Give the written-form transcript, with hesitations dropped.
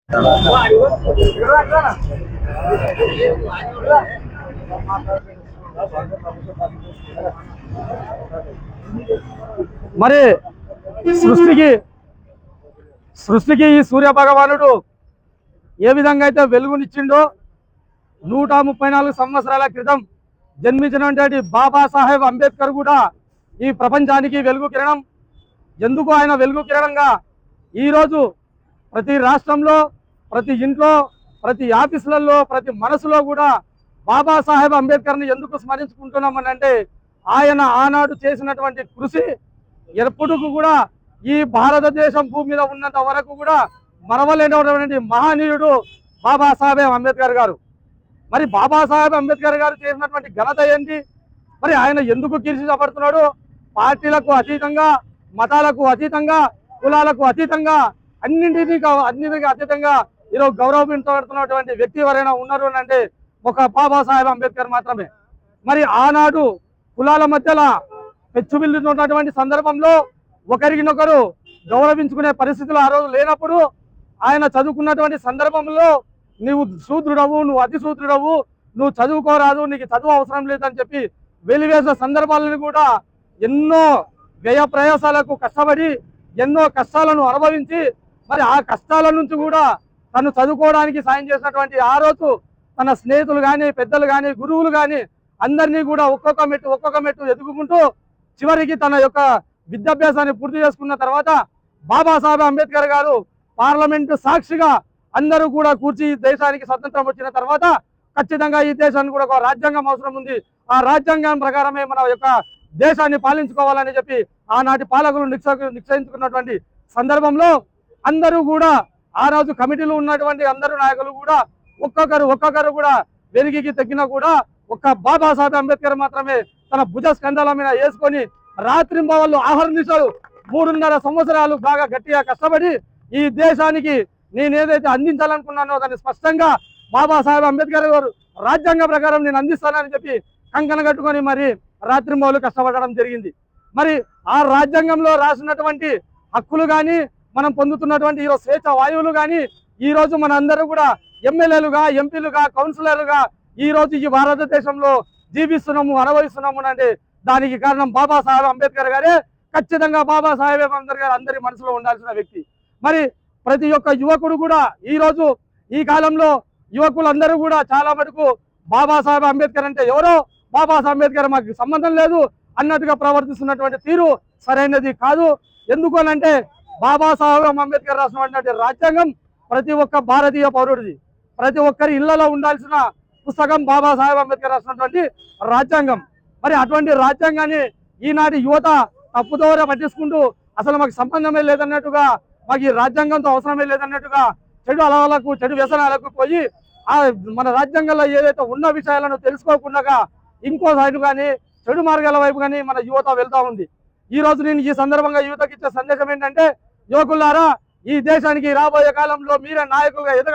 మరి సృష్టికి సృష్టికి ఈ సూర్య భగవానుడు ఏ విధంగా అయితే వెలుగునిచ్చిండో 134 సంవత్సరాల క్రితం జన్మించినటువంటి బాబాసాహెబ్ అంబేద్కర్ కూడా ఈ ప్రపంచానికి వెలుగు కిరణం. ఎందుకు ఆయన వెలుగు కిరణంగా ఈరోజు ప్రతి రాష్ట్రంలో, ప్రతి ఇంట్లో, ప్రతి ఆఫీసులలో, ప్రతి మనసులో కూడా బాబాసాహెబ్ అంబేద్కర్ని ఎందుకు స్మరించుకుంటున్నామని అంటే ఆయన ఆనాడు చేసినటువంటి కృషి ఎప్పుడు కూడా ఈ భారతదేశం భూమి మీద ఉన్నంత వరకు కూడా మరవలేనటువంటి మహనీయుడు బాబాసాహెబ్ అంబేద్కర్ గారు. మరి బాబాసాహెబ్ అంబేద్కర్ గారు చేసినటువంటి ఘనత ఏంటి? మరి ఆయన ఎందుకు కీర్తించబడుతున్నాడు? పార్టీలకు అతీతంగా, మతాలకు అతీతంగా, కులాలకు అతీతంగా, అన్నింటికి అతీతంగా ఈరోజు గౌరవించబడుతున్నటువంటి వ్యక్తి ఎవరైనా ఉన్నారు అంటే ఒక బాబాసాహెబ్ అంబేద్కర్ మాత్రమే. మరి ఆనాడు కులాల మధ్యలో పెచ్చుబిల్లుతున్నటువంటి సందర్భంలో ఒకరినొకరు గౌరవించుకునే పరిస్థితులు ఆ రోజు లేనప్పుడు ఆయన చదువుకున్నటువంటి సందర్భంలో నువ్వు శూద్రుడవు, నువ్వు అతి శూద్రుడవు, నువ్వు చదువుకోరాదు, నీకు చదువు అవసరం లేదని చెప్పి వెలివేసిన సందర్భాలను కూడా ఎన్నో వ్యయ ప్రయాసాలకు కష్టపడి ఎన్నో కష్టాలను అనుభవించి మరి ఆ కష్టాల నుంచి కూడా తను చదువుకోవడానికి సాయం చేసినటువంటి ఆ రోజు తన స్నేహితులు కానీ, పెద్దలు కానీ, గురువులు కానీ అందరినీ కూడా ఒక్కొక్క మెట్టు ఎదుగుకుంటూ చివరికి తన యొక్క విద్యాభ్యాసాన్ని పూర్తి చేసుకున్న తర్వాత బాబాసాహెబ్ అంబేద్కర్ గారు పార్లమెంటు సాక్షిగా అందరూ కూడా కూర్చి దేశానికి స్వతంత్రం వచ్చిన తర్వాత ఖచ్చితంగా ఈ దేశానికి కూడా ఒక రాజ్యాంగం అవసరం ఉంది, ఆ రాజ్యాంగం ప్రకారమే మన యొక్క దేశాన్ని పాలించుకోవాలని చెప్పి ఆనాటి పాలకులు నిశ్చయించుకున్నటువంటి సందర్భంలో అందరూ కూడా ఆ రోజు కమిటీలో ఉన్నటువంటి అందరూ నాయకులు కూడా ఒక్కొక్కరు కూడా వెలిగికి తగ్గినా కూడా ఒక్క బాబాసాహెబ్ అంబేద్కర్ మాత్రమే తన భుజ స్కంధాల మీద వేసుకొని రాత్రింబవళ్ళు ఆహర్నిశాలు 3.5 సంవత్సరాలు బాగా గట్టిగా కష్టపడి ఈ దేశానికి నేను ఏదైతే అందించాలనుకున్నానో దాన్ని స్పష్టంగా బాబాసాహెబ్ అంబేద్కర్ గారు రాజ్యాంగ ప్రకారం నేను అందిస్తానని చెప్పి కంకణ కట్టుకొని మరి రాత్రింబవళ్ళు కష్టపడడం జరిగింది. మరి ఆ రాజ్యాంగంలో రాసినటువంటి హక్కులు కానీ, మనం పొందుతున్నటువంటి ఈరోజు స్వేచ్ఛ వాయువులు కానీ, ఈ రోజు మన అందరూ కూడా ఎమ్మెల్యేలుగా, ఎంపీలుగా, కౌన్సిలర్లుగా ఈ రోజు ఈ భారతదేశంలో జీవిస్తున్నాము, అనుభవిస్తున్నాము అంటే దానికి కారణం బాబాసాహెబ్ అంబేద్కర్ గారే. ఖచ్చితంగా బాబాసాహెబ్ అంబేద్కర్ గారు అందరి మనసులో ఉండాల్సిన వ్యక్తి. మరి ప్రతి ఒక్క యువకుడు కూడా ఈ రోజు ఈ కాలంలో యువకులందరూ కూడా చాలా మటుకు బాబాసాహెబ్ అంబేద్కర్ అంటే ఎవరో, బాబాసాహెబ్ అంబేద్కర్ మాకు సంబంధం లేదు అన్నట్టుగా ప్రవర్తిస్తున్నటువంటి తీరు సరైనది కాదు. ఎందుకు అనంటే బాబాసాహెబ్ అంబేద్కర్ రాసినటువంటి రాజ్యాంగం ప్రతి ఒక్క భారతీయ పౌరుడిది, ప్రతి ఒక్కరి ఇళ్లలో ఉండాల్సిన పుస్తకం బాబాసాహెబ్ అంబేద్కర్ రాసినటువంటి రాజ్యాంగం. మరి అటువంటి రాజ్యాంగాన్ని ఈనాటి యువత తప్పుదోవ పట్టించుకుంటూ అసలు మాకు సంబంధమే లేదన్నట్టుగా, మాకు ఈ రాజ్యాంగంతో అవసరమే లేదన్నట్టుగా చెడు అలవాలకు, చెడు వ్యసనాలకు పోయి మన రాజ్యాంగంలో ఏదైతే ఉన్న విషయాలను తెలుసుకోకుండా ఇంకో సైడ్ కానీ చెడు మార్గాల వైపు కానీ మన యువత వెళ్తా ఉంది. ఈ రోజు నేను ఈ సందర్భంగా యువతకి ఇచ్చే సందేశం ఏంటంటే, యువకులారా ఈ దేశానికి రాబోయే కాలంలో మీరే నాయకులుగా ఎదగాలి.